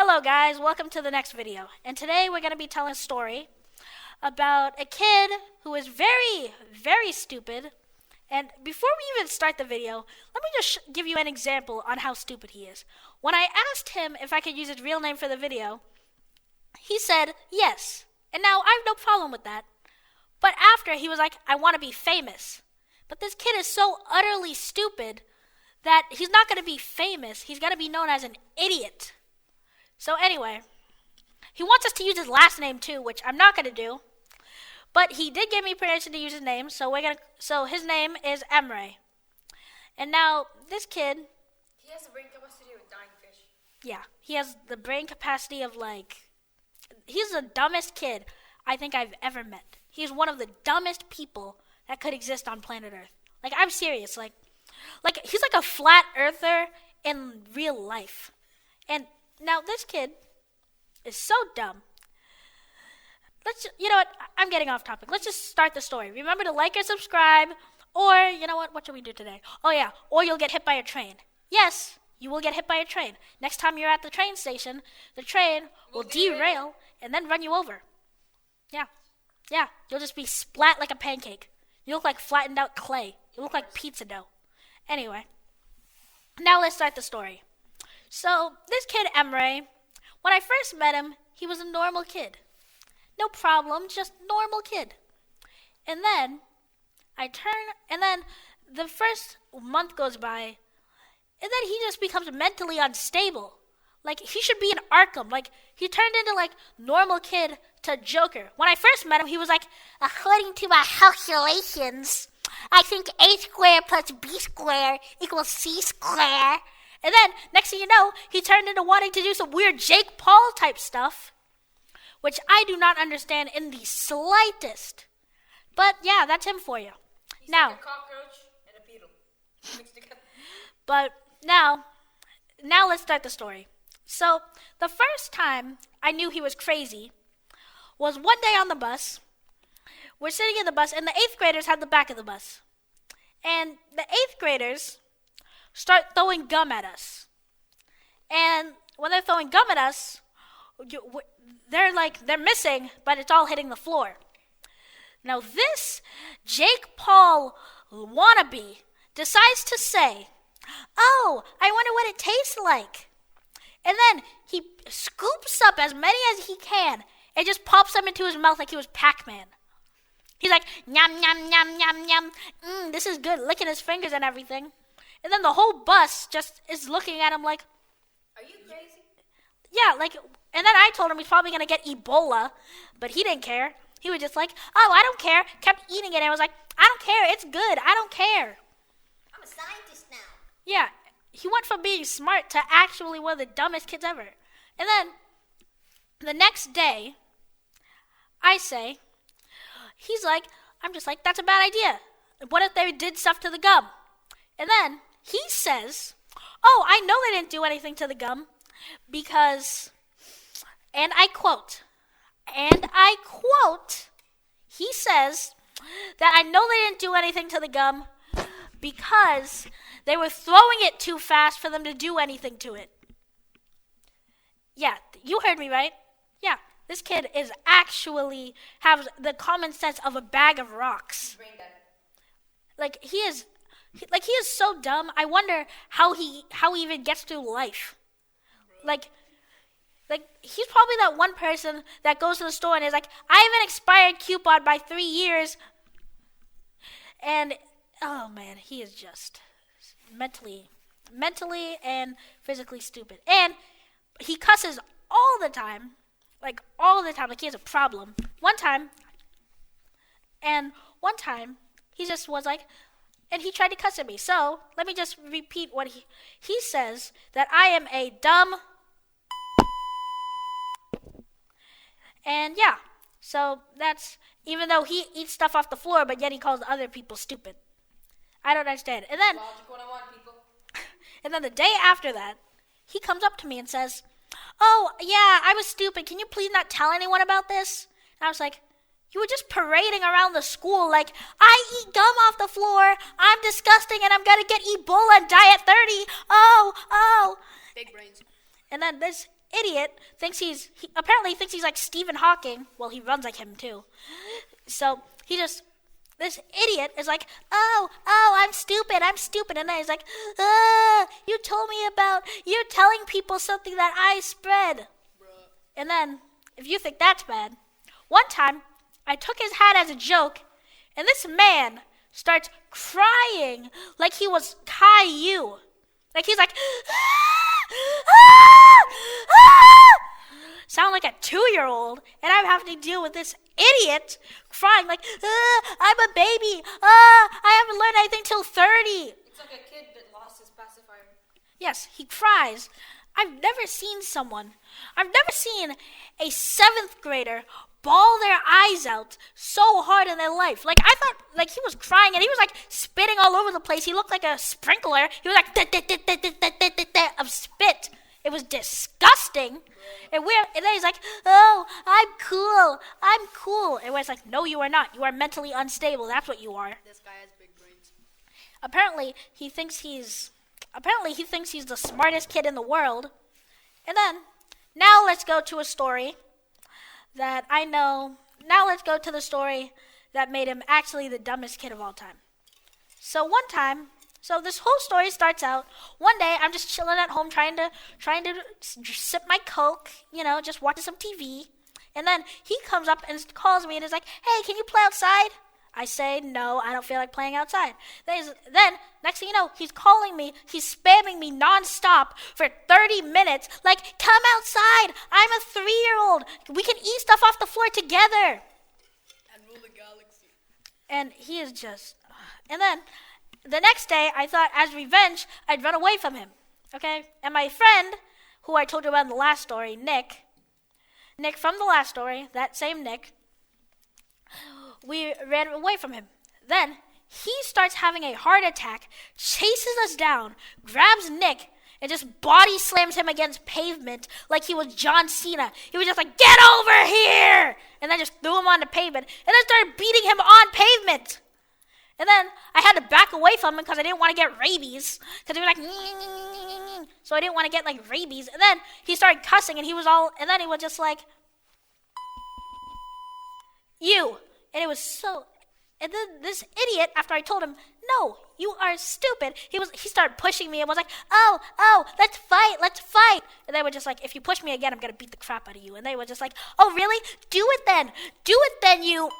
Hello guys, welcome to the next video. And today we're going to be telling a story about a kid who is very, very stupid. And before we even start the video, let me just give you an example on how stupid he is. When I asked him if I could use his real name for the video, he said yes. And now I have no problem with that. But after, he was like, I want to be famous. But this kid is so utterly stupid that he's not going to be famous. He's going to be known as an idiot. So anyway, he wants us to use his last name too, which I'm not going to do. But he did give me permission to use his name, so his name is Emre. And now this kid, he has the brain capacity of a dying fish. Yeah, he has the brain capacity of he's the dumbest kid I think I've ever met. He's one of the dumbest people that could exist on planet Earth. I'm serious. He's like a flat earther in real life. And now this kid is so dumb. You know what? I'm getting off topic. Let's just start the story. Remember to like and subscribe. Or, you know what? What should we do today? Oh yeah, or you'll get hit by a train. Yes, you will get hit by a train. Next time you're at the train station, the train will derail and then run you over. Yeah, you'll just be splat like a pancake. You look like flattened out clay. You look like pizza dough. Anyway, now let's start the story. So, this kid, Emre, when I first met him, he was a normal kid. No problem, just normal kid. And then, the first month goes by, and then he just becomes mentally unstable. He should be in Arkham. He turned into, normal kid to Joker. When I first met him, he was like, according to my calculations, I think A squared plus B squared equals C squared. And then, next thing you know, he turned into wanting to do some weird Jake Paul type stuff, which I do not understand in the slightest. But yeah, that's him for you. He's like a cockroach and a beetle mixed together. But now let's start the story. So, the first time I knew he was crazy was one day on the bus. We're sitting in the bus, and the 8th graders had the back of the bus. And the 8th graders start throwing gum at us. And when they're throwing gum at us, they're missing, but it's all hitting the floor. Now this Jake Paul wannabe decides to say, oh, I wonder what it tastes like. And then he scoops up as many as he can and just pops them into his mouth like he was Pac-Man. He's like, yum, yum, yum, yum, yum. This is good, licking his fingers and everything. And then the whole bus just is looking at him like, are you crazy? Yeah, and then I told him he's probably going to get Ebola, but he didn't care. He was just like, oh, I don't care. Kept eating it and I was like, I don't care. It's good. I don't care. I'm a scientist now. Yeah, he went from being smart to actually one of the dumbest kids ever. And then the next day, I'm just like, that's a bad idea. What if they did stuff to the gum? And then he says, oh, I know they didn't do anything to the gum because, and I quote, he says that I know they didn't do anything to the gum because they were throwing it too fast for them to do anything to it. Yeah, you heard me right. Yeah, this kid is actually has the common sense of a bag of rocks. He is so dumb. I wonder how he even gets through life. He's probably that one person that goes to the store and is like, I have an expired coupon by 3 years. And, oh man, he is just mentally and physically stupid. And he cusses all the time. Like he has a problem. One time, he just was like, and he tried to cuss at me. So, let me just repeat what he says, that I am a dumb. And yeah, so that's, even though he eats stuff off the floor, but yet he calls other people stupid. I don't understand. And then, Logic 101, people. And then the day after that, he comes up to me and says, oh, yeah, I was stupid. Can you please not tell anyone about this? And I was like, you were just parading around the school like, I eat gum off the floor, I'm disgusting, and I'm going to get Ebola and die at 30. Oh. Big brains. And then this idiot apparently thinks he's like Stephen Hawking. Well, he runs like him too. So this idiot is like, oh, I'm stupid. And then he's like, you told me about, you're telling people something that I spread. Bruh. And then, if you think that's bad, one time, I took his hat as a joke, and this man starts crying like he was Caillou. Like he's like, sound like a 2-year-old, and I'm having to deal with this idiot crying like, I'm a baby. I haven't learned anything till 30. It's like a kid that lost his pacifier. Yes, he cries. I've never seen a 7th grader bawl their eyes out so hard in their life. Like, I thought, like, he was crying and he was, like, spitting all over the place. He looked like a sprinkler. He was like, of spit. It was disgusting. And then he's like, oh, I'm cool. And we're like, no, you are not. You are mentally unstable. That's what you are. This guy has big brains. Apparently, he thinks he's the smartest kid in the world. And then, now let's go to a story that I know. Now let's go to the story that made him actually the dumbest kid of all time. So this whole story starts out, one day I'm just chilling at home trying to sip my Coke, just watching some TV. And then he comes up and calls me and is like, hey, can you play outside? I say, no, I don't feel like playing outside. Then, next thing you know, he's calling me, he's spamming me nonstop for 30 minutes, like, come outside, I'm a 3-year-old, we can eat stuff off the floor together. And rule the galaxy. And he is just, and then, the next day, I thought, as revenge, I'd run away from him, okay? And my friend, who I told you about in the last story, Nick from the last story, that same Nick, we ran away from him. Then he starts having a heart attack, chases us down, grabs Nick, and just body slams him against pavement like he was John Cena. He was just like, get over here! And then just threw him on the pavement, and then started beating him on pavement. And then I had to back away from him because I didn't want to get rabies. Because he was like, so I didn't want to get like rabies. And then he started cussing, and then he was just like, you. And it was and then this idiot, after I told him, no, you are stupid, he started pushing me and was like, oh, let's fight. And they were just like, if you push me again, I'm going to beat the crap out of you. And they were just like, oh, really? Do it then, you.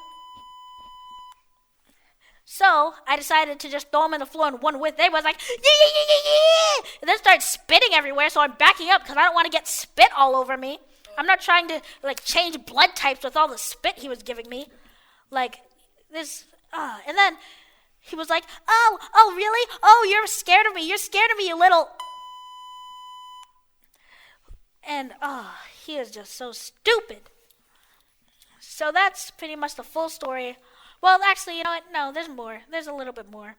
So I decided to just throw him on the floor in one whiff. They was like, yeah. And then started spitting everywhere, so I'm backing up because I don't want to get spit all over me. I'm not trying to, like, change blood types with all the spit he was giving me. Like, this, and then he was like, oh, really? Oh, you're scared of me, you little. And, he is just so stupid. So that's pretty much the full story. Well, actually, you know what? No, there's more. There's a little bit more.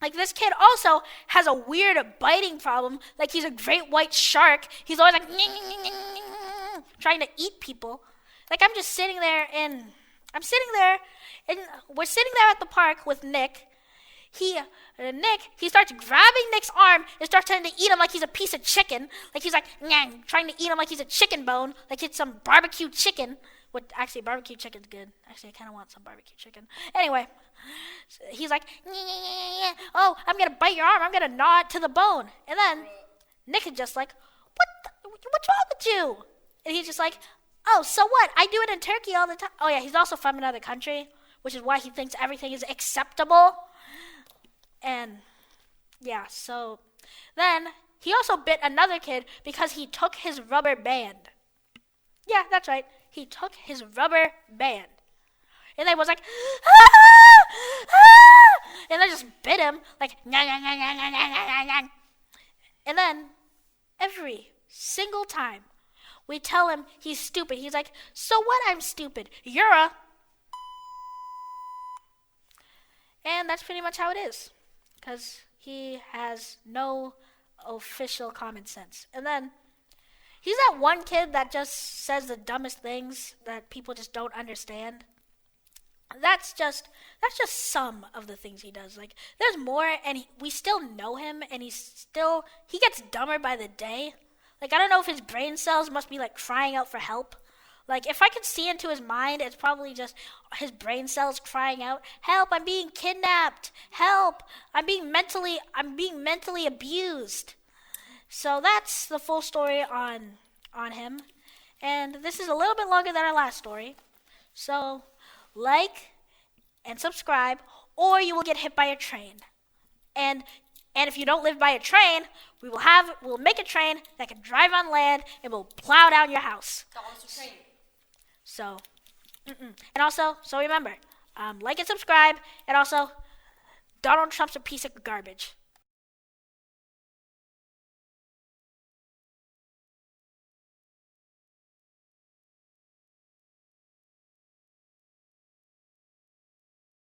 Like, this kid also has a weird biting problem. Like, he's a great white shark. He's always like, trying to eat people. Like, I'm sitting there, and we're sitting there at the park with Nick. He starts grabbing Nick's arm and starts trying to eat him like he's a piece of chicken. Like, he's like, trying to eat him like he's a chicken bone, like it's some barbecue chicken. Actually, barbecue chicken's good. Actually, I kind of want some barbecue chicken. Anyway, he's like, oh, I'm going to bite your arm. I'm going to gnaw it to the bone. And then Nick is just like, what's wrong with you? And he's just like, oh, so what? I do it in Turkey all the time. Oh, yeah, he's also from another country, which is why he thinks everything is acceptable. And, yeah, so then he also bit another kid because he took his rubber band. Yeah, that's right. He took his rubber band. And they was like, and they just bit him, like, and then every single time we tell him he's stupid, he's like, so what, I'm stupid? You're a. And that's pretty much how it is. Because he has no official common sense. And then he's that one kid that just says the dumbest things that people just don't understand. That's just some of the things he does. Like, there's more, and we still know him, and he gets dumber by the day. Like, I don't know if his brain cells must be, like, crying out for help. Like, if I could see into his mind, it's probably just his brain cells crying out, "Help, I'm being kidnapped. Help, I'm being mentally abused." So that's the full story on him. And this is a little bit longer than our last story. So, like and subscribe, or you will get hit by a train. And if you don't live by a train, we'll make a train that can drive on land and will plow down your house. Train. So, and also, so remember, like and subscribe, and also, Donald Trump's a piece of garbage.